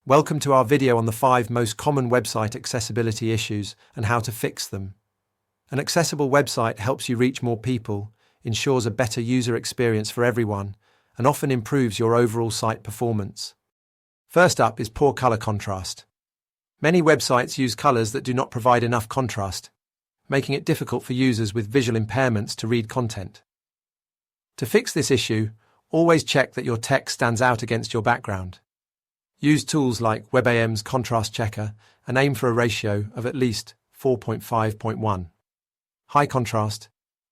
Welcome to our video on the 5 most common website accessibility issues and how to fix them. An accessible website helps you reach more people, ensures a better user experience for everyone, and often improves your overall site performance. First up is poor color contrast. Many websites use colors that do not provide enough contrast, making it difficult for users with visual impairments to read content. To fix this issue, always check that your text stands out against your background. Use tools like WebAM's contrast checker and aim for a ratio of at least 4.5.1. High contrast,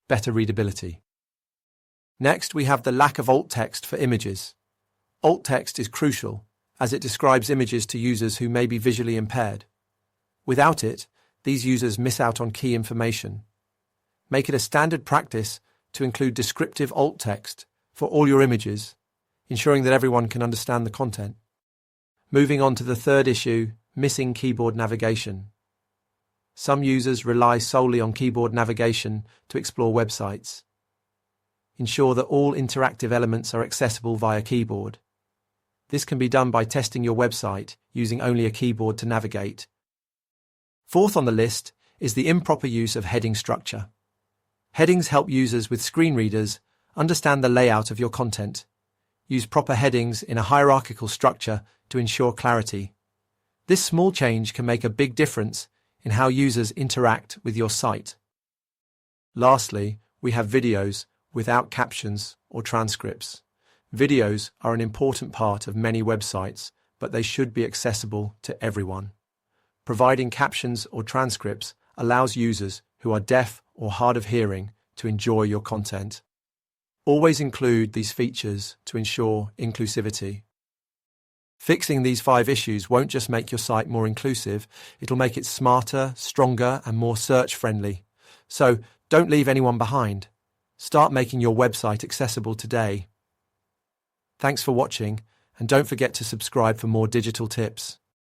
better readability. Next, we have the lack of alt text for images. Alt text is crucial, as it describes images to users who may be visually impaired. Without it, these users miss out on key information. Make it a standard practice to include descriptive alt text for all your images, ensuring that everyone can understand the content. Moving on to the third issue, missing keyboard navigation. Some users rely solely on keyboard navigation to explore websites. Ensure that all interactive elements are accessible via keyboard. This can be done by testing your website using only a keyboard to navigate. Fourth on the list is the improper use of heading structure. Headings help users with screen readers understand the layout of your content. Use proper headings in a hierarchical structure to ensure clarity. This small change can make a big difference in how users interact with your site. Lastly, we have videos without captions or transcripts. Videos are an important part of many websites, but they should be accessible to everyone. Providing captions or transcripts allows users who are deaf or hard of hearing to enjoy your content. Always include these features to ensure inclusivity. Fixing these 5 issues won't just make your site more inclusive, it'll make it smarter, stronger, and more search-friendly. So don't leave anyone behind. Start making your website accessible today. Thanks for watching, and don't forget to subscribe for more digital tips.